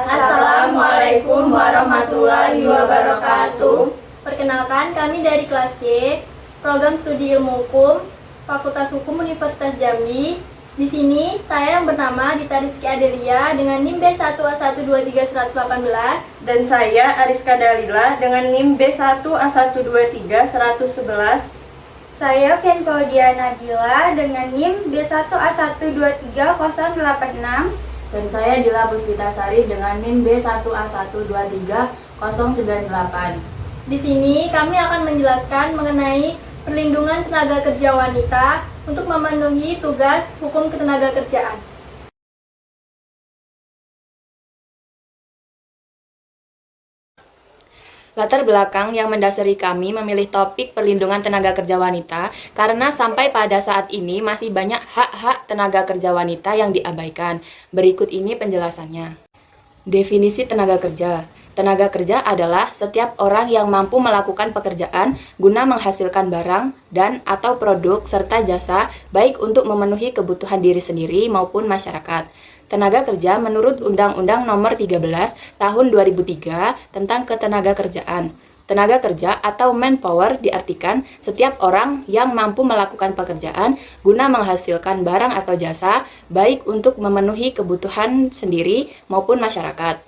Assalamualaikum warahmatullahi wabarakatuh. Perkenalkan, kami dari kelas C, Program Studi Ilmu Hukum, Fakultas Hukum Universitas Jambi. Di sini, saya yang bernama Dita Rizky Adelia dengan NIM B1A123 118. Dan saya Ariska Dalila dengan NIM B1A123 111. Saya Fiankodia Nabila dengan NIM B1A123 086. Dan saya Dila Puspitasari dengan NIM B1A123 098. Di sini kami akan menjelaskan mengenai perlindungan tenaga kerja wanita untuk memenuhi tugas hukum ketenagakerjaan. Latar belakang yang mendasari kami memilih topik perlindungan tenaga kerja wanita karena sampai pada saat ini masih banyak hak-hak tenaga kerja wanita yang diabaikan. Berikut ini penjelasannya. Definisi tenaga kerja. Tenaga kerja adalah setiap orang yang mampu melakukan pekerjaan guna menghasilkan barang dan atau produk serta jasa baik untuk memenuhi kebutuhan diri sendiri maupun masyarakat. Tenaga kerja menurut Undang-Undang Nomor 13 Tahun 2003 tentang Ketenagakerjaan. Tenaga kerja atau manpower diartikan setiap orang yang mampu melakukan pekerjaan guna menghasilkan barang atau jasa baik untuk memenuhi kebutuhan sendiri maupun masyarakat.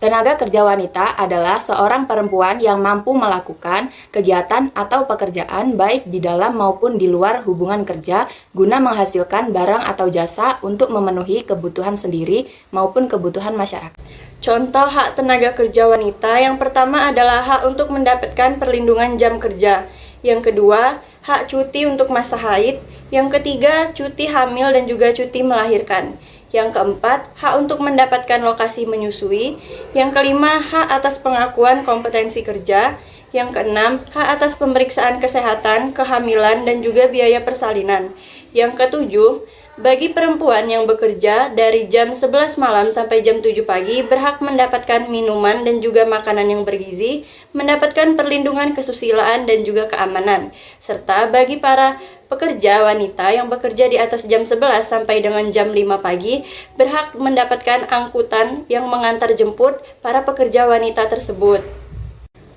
Tenaga kerja wanita adalah seorang perempuan yang mampu melakukan kegiatan atau pekerjaan baik di dalam maupun di luar hubungan kerja guna menghasilkan barang atau jasa untuk memenuhi kebutuhan sendiri maupun kebutuhan masyarakat. Contoh hak tenaga kerja wanita yang pertama adalah hak untuk mendapatkan perlindungan jam kerja. Yang kedua, hak cuti untuk masa haid. Yang ketiga, cuti hamil dan juga cuti melahirkan. Yang keempat, hak untuk mendapatkan lokasi menyusui. Yang kelima, hak atas pengakuan kompetensi kerja. Yang keenam, hak atas pemeriksaan kesehatan, kehamilan, dan juga biaya persalinan. Yang ketujuh, bagi perempuan yang bekerja dari jam 11 malam sampai jam 7 pagi berhak mendapatkan minuman dan juga makanan yang bergizi, mendapatkan perlindungan kesusilaan dan juga keamanan. Serta bagi para pekerja wanita yang bekerja di atas jam 11 sampai dengan jam 5 pagi berhak mendapatkan angkutan yang mengantar jemput para pekerja wanita tersebut.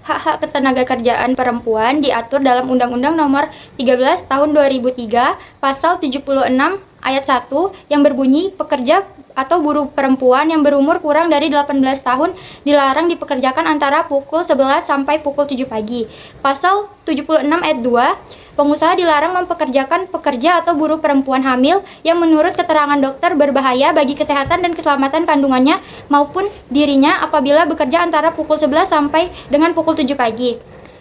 Hak-hak ketenagakerjaan perempuan diatur dalam Undang-Undang Nomor 13 Tahun 2003 Pasal 76 Ayat 1 yang berbunyi pekerja atau buruh perempuan yang berumur kurang dari 18 tahun dilarang dipekerjakan antara pukul 11 sampai pukul 7 pagi. Pasal 76 Ayat 2, pengusaha dilarang mempekerjakan pekerja atau buruh perempuan hamil yang menurut keterangan dokter berbahaya bagi kesehatan dan keselamatan kandungannya maupun dirinya apabila bekerja antara pukul 11 sampai dengan pukul 7 pagi.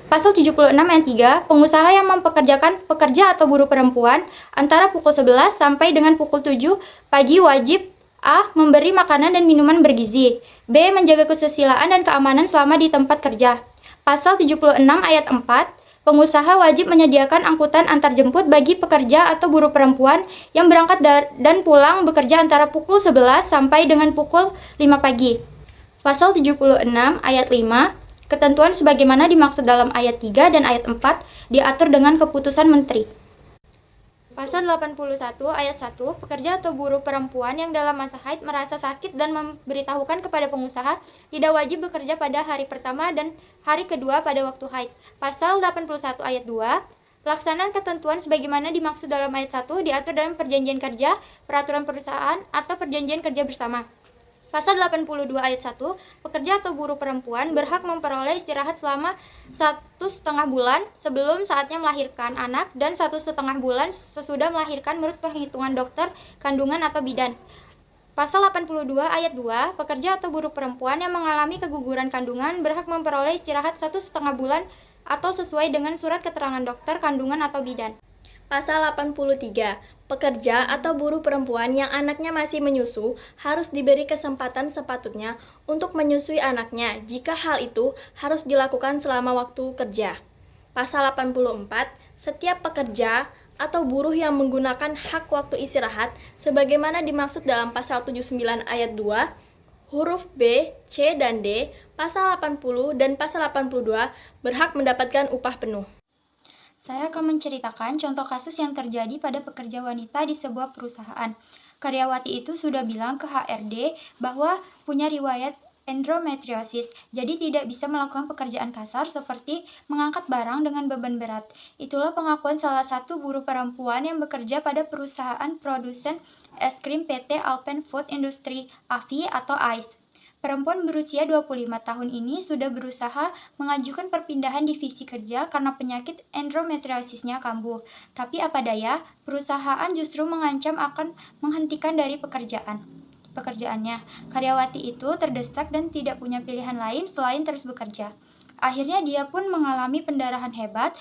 Pasal 76 ayat 3, pengusaha yang mempekerjakan pekerja atau buruh perempuan antara pukul 11 sampai dengan pukul 7 pagi wajib A. Memberi makanan dan minuman bergizi, B. Menjaga kesusilaan dan keamanan selama di tempat kerja. Pasal 76 ayat 4, pengusaha wajib menyediakan angkutan antarjemput bagi pekerja atau buruh perempuan yang berangkat dan pulang bekerja antara pukul 11 sampai dengan pukul 5 pagi. Pasal 76 ayat 5, ketentuan sebagaimana dimaksud dalam ayat 3 dan ayat 4 diatur dengan keputusan menteri. Pasal 81 ayat 1, pekerja atau buruh perempuan yang dalam masa haid merasa sakit dan memberitahukan kepada pengusaha tidak wajib bekerja pada hari pertama dan hari kedua pada waktu haid. Pasal 81 ayat 2, pelaksanaan ketentuan sebagaimana dimaksud dalam ayat 1 diatur dalam perjanjian kerja, peraturan perusahaan, atau perjanjian kerja bersama. Pasal 82 ayat 1, pekerja atau buruh perempuan berhak memperoleh istirahat selama 1,5 bulan sebelum saatnya melahirkan anak dan 1,5 bulan sesudah melahirkan menurut perhitungan dokter kandungan atau bidan. Pasal 82 ayat 2, pekerja atau buruh perempuan yang mengalami keguguran kandungan berhak memperoleh istirahat 1,5 bulan atau sesuai dengan surat keterangan dokter kandungan atau bidan. Pasal 83, pekerja atau buruh perempuan yang anaknya masih menyusu harus diberi kesempatan sepatutnya untuk menyusui anaknya jika hal itu harus dilakukan selama waktu kerja. Pasal 84, setiap pekerja atau buruh yang menggunakan hak waktu istirahat sebagaimana dimaksud dalam pasal 79 ayat 2, huruf B, C, dan D, pasal 80 dan pasal 82 berhak mendapatkan upah penuh. Saya akan menceritakan contoh kasus yang terjadi pada pekerja wanita di sebuah perusahaan. Karyawati itu sudah bilang ke HRD bahwa punya riwayat endometriosis, jadi tidak bisa melakukan pekerjaan kasar seperti mengangkat barang dengan beban berat. Itulah pengakuan salah satu buruh perempuan yang bekerja pada perusahaan produsen es krim PT Alpen Food Industry (AFI) atau AIS. Perempuan berusia 25 tahun ini sudah berusaha mengajukan perpindahan divisi kerja karena penyakit endometriosisnya kambuh. Tapi apa daya, perusahaan justru mengancam akan menghentikan dari pekerjaannya. Karyawati itu terdesak dan tidak punya pilihan lain selain terus bekerja. Akhirnya dia pun mengalami pendarahan hebat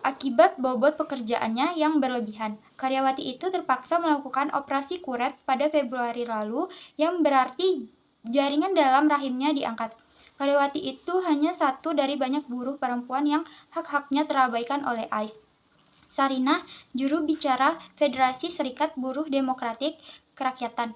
akibat bobot pekerjaannya yang berlebihan. Karyawati itu terpaksa melakukan operasi kuret pada Februari lalu yang berarti jaringan dalam rahimnya diangkat. Karyawati itu hanya satu dari banyak buruh perempuan yang hak-haknya terabaikan oleh AIS. Sarinah, juru bicara Federasi Serikat Buruh Demokratik Kerakyatan,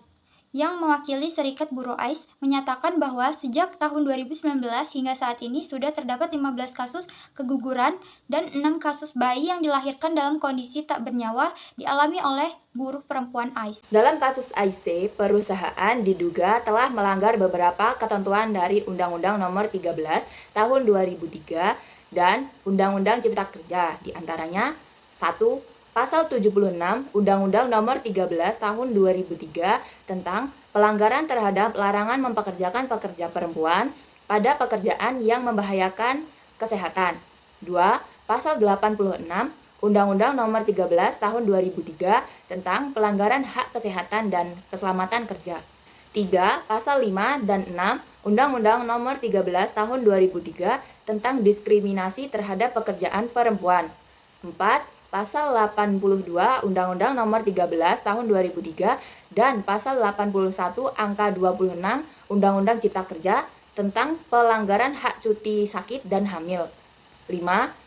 yang mewakili Serikat Buruh AIS, menyatakan bahwa sejak tahun 2019 hingga saat ini sudah terdapat 15 kasus keguguran dan 6 kasus bayi yang dilahirkan dalam kondisi tak bernyawa dialami oleh buruh perempuan AIS. Dalam kasus AIC, perusahaan diduga telah melanggar beberapa ketentuan dari Undang-Undang Nomor 13 Tahun 2003 dan Undang-Undang Cipta Kerja, di antaranya 1. Pasal 76 Undang-Undang Nomor 13 Tahun 2003 tentang pelanggaran terhadap larangan mempekerjakan pekerja perempuan pada pekerjaan yang membahayakan kesehatan. 2. Pasal 86 Undang-Undang Nomor 13 Tahun 2003 tentang pelanggaran hak kesehatan dan keselamatan kerja. 3. Pasal 5 dan 6 Undang-Undang Nomor 13 Tahun 2003 tentang diskriminasi terhadap pekerjaan perempuan. 4. Pasal 82 Undang-Undang Nomor 13 Tahun 2003 dan Pasal 81 Angka 26 Undang-Undang Cipta Kerja tentang pelanggaran hak cuti sakit dan hamil. 5.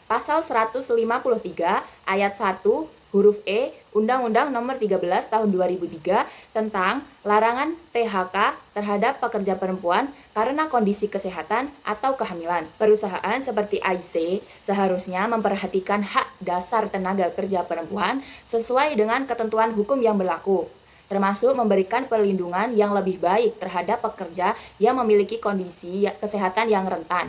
Pasal 153 Ayat 1 huruf E Undang-Undang Nomor 13 Tahun 2003 tentang larangan PHK terhadap pekerja perempuan karena kondisi kesehatan atau kehamilan. Perusahaan seperti AIC seharusnya memperhatikan hak dasar tenaga kerja perempuan sesuai dengan ketentuan hukum yang berlaku, termasuk memberikan perlindungan yang lebih baik terhadap pekerja yang memiliki kondisi kesehatan yang rentan,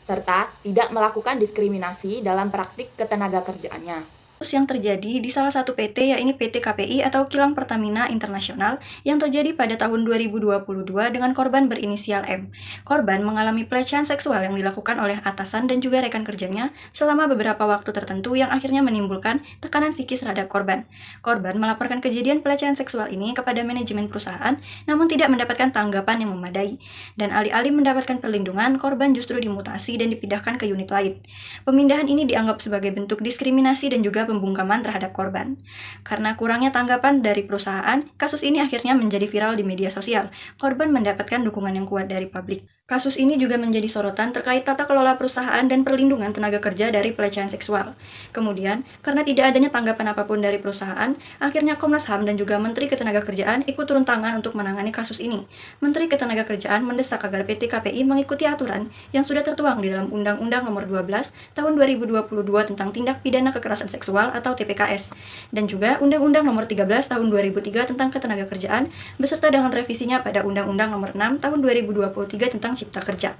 serta tidak melakukan diskriminasi dalam praktik ketenaga kerjaannya. Yang terjadi di salah satu PT, yaitu PT KPI atau Kilang Pertamina Internasional, yang terjadi pada tahun 2022 dengan korban berinisial M. Korban mengalami pelecehan seksual yang dilakukan oleh atasan dan juga rekan kerjanya selama beberapa waktu tertentu yang akhirnya menimbulkan tekanan psikis terhadap korban. Korban melaporkan kejadian pelecehan seksual ini kepada manajemen perusahaan, namun tidak mendapatkan tanggapan yang memadai. Dan alih-alih mendapatkan perlindungan, korban justru dimutasi dan dipindahkan ke unit lain. Pemindahan ini dianggap sebagai bentuk diskriminasi dan juga pembungkaman terhadap korban. Karena kurangnya tanggapan dari perusahaan, kasus ini akhirnya menjadi viral di media sosial. Korban mendapatkan dukungan yang kuat dari publik. Kasus ini juga menjadi sorotan terkait tata kelola perusahaan dan perlindungan tenaga kerja dari pelecehan seksual. Kemudian, karena tidak adanya tanggapan apapun dari perusahaan, akhirnya Komnas HAM dan juga Menteri Ketenagakerjaan ikut turun tangan untuk menangani kasus ini. Menteri Ketenagakerjaan mendesak agar PT KPI mengikuti aturan yang sudah tertuang di dalam Undang-Undang Nomor 12 Tahun 2022 tentang Tindak Pidana Kekerasan Seksual atau TPKS, dan juga Undang-Undang Nomor 13 Tahun 2003 tentang Ketenagakerjaan beserta dengan revisinya pada Undang-Undang Nomor 6 Tahun 2023 tentang Cipta Kerja.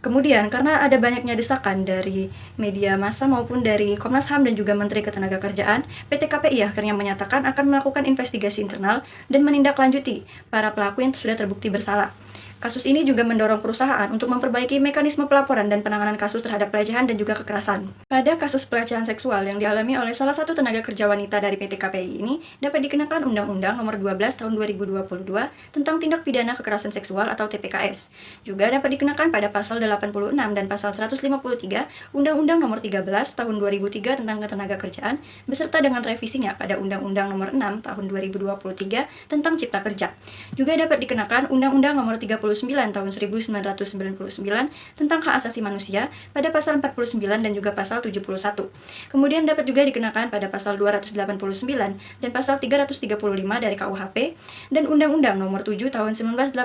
Kemudian, karena ada banyaknya desakan dari media massa maupun dari Komnas HAM dan juga Menteri Ketenagakerjaan, PT KPI akhirnya menyatakan akan melakukan investigasi internal dan menindaklanjuti para pelaku yang sudah terbukti bersalah. Kasus ini juga mendorong perusahaan untuk memperbaiki mekanisme pelaporan dan penanganan kasus terhadap pelecehan dan juga kekerasan. Pada kasus pelecehan seksual yang dialami oleh salah satu tenaga kerja wanita dari PT KPI ini, dapat dikenakan Undang-Undang Nomor 12 Tahun 2022 tentang Tindak Pidana Kekerasan Seksual atau TPKS. Juga dapat dikenakan pada Pasal 86 dan Pasal 153 Undang-Undang Nomor 13 Tahun 2003 tentang Ketenagakerjaan beserta dengan revisinya pada Undang-Undang Nomor 6 Tahun 2023 tentang Cipta Kerja. Juga dapat dikenakan Undang-Undang Nomor 39 Tahun 1999 tentang Hak Asasi Manusia pada Pasal 49 dan juga Pasal 71. Kemudian dapat juga dikenakan pada Pasal 289 dan Pasal 335 dari KUHP dan Undang-Undang Nomor 7 Tahun 1984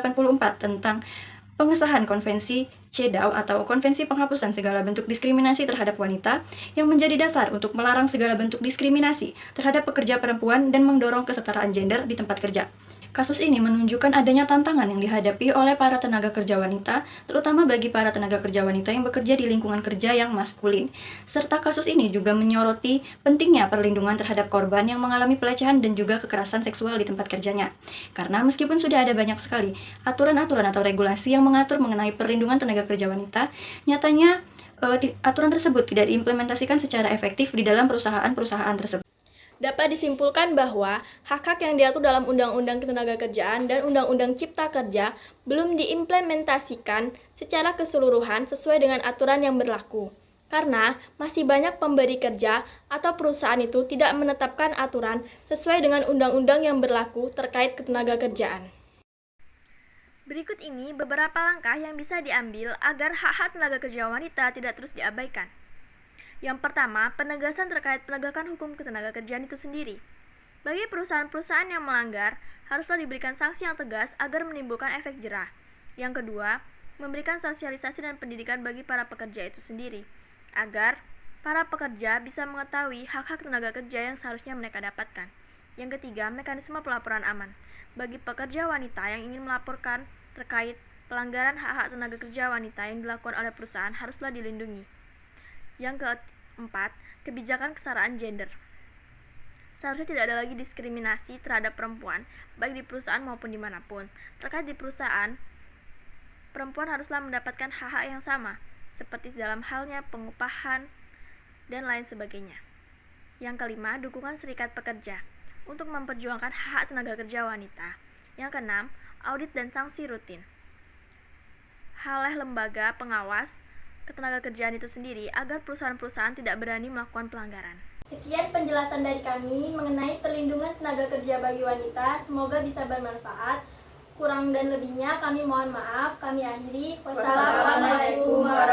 tentang pengesahan Konvensi CEDAW atau Konvensi Penghapusan Segala Bentuk Diskriminasi Terhadap Wanita yang menjadi dasar untuk melarang segala bentuk diskriminasi terhadap pekerja perempuan dan mendorong kesetaraan gender di tempat kerja. Kasus ini menunjukkan adanya tantangan yang dihadapi oleh para tenaga kerja wanita, terutama bagi para tenaga kerja wanita yang bekerja di lingkungan kerja yang maskulin. Serta kasus ini juga menyoroti pentingnya perlindungan terhadap korban yang mengalami pelecehan dan juga kekerasan seksual di tempat kerjanya. Karena meskipun sudah ada banyak sekali aturan-aturan atau regulasi yang mengatur mengenai perlindungan tenaga kerja wanita, nyatanya aturan tersebut tidak diimplementasikan secara efektif di dalam perusahaan-perusahaan tersebut. Dapat disimpulkan bahwa hak-hak yang diatur dalam Undang-Undang Ketenagakerjaan dan Undang-Undang Cipta Kerja belum diimplementasikan secara keseluruhan sesuai dengan aturan yang berlaku. Karena masih banyak pemberi kerja atau perusahaan itu tidak menetapkan aturan sesuai dengan undang-undang yang berlaku terkait ketenagakerjaan. Berikut ini beberapa langkah yang bisa diambil agar hak-hak tenaga kerja wanita tidak terus diabaikan. Yang pertama, penegasan terkait penegakan hukum ketenagakerjaan itu sendiri. Bagi perusahaan-perusahaan yang melanggar, haruslah diberikan sanksi yang tegas agar menimbulkan efek jerah. Yang kedua, memberikan sosialisasi dan pendidikan bagi para pekerja itu sendiri, agar para pekerja bisa mengetahui hak-hak tenaga kerja yang seharusnya mereka dapatkan. Yang ketiga, mekanisme pelaporan aman. Bagi pekerja wanita yang ingin melaporkan terkait pelanggaran hak-hak tenaga kerja wanita yang dilakukan oleh perusahaan haruslah dilindungi. Yang keempat, kebijakan kesetaraan gender. Seharusnya tidak ada lagi diskriminasi terhadap perempuan, baik di perusahaan maupun dimanapun. Terkait di perusahaan, perempuan haruslah mendapatkan hak-hak yang sama, seperti dalam halnya pengupahan dan lain sebagainya. Yang kelima, dukungan serikat pekerja untuk memperjuangkan hak tenaga kerja wanita. Yang keenam, audit dan sanksi rutin. Oleh lembaga pengawas ketenagakerjaan itu sendiri agar perusahaan-perusahaan tidak berani melakukan pelanggaran. Sekian penjelasan dari kami mengenai perlindungan tenaga kerja bagi wanita. Semoga bisa bermanfaat. Kurang dan lebihnya kami mohon maaf. Kami akhiri. Wassalamualaikum warahmatullahi wabarakatuh.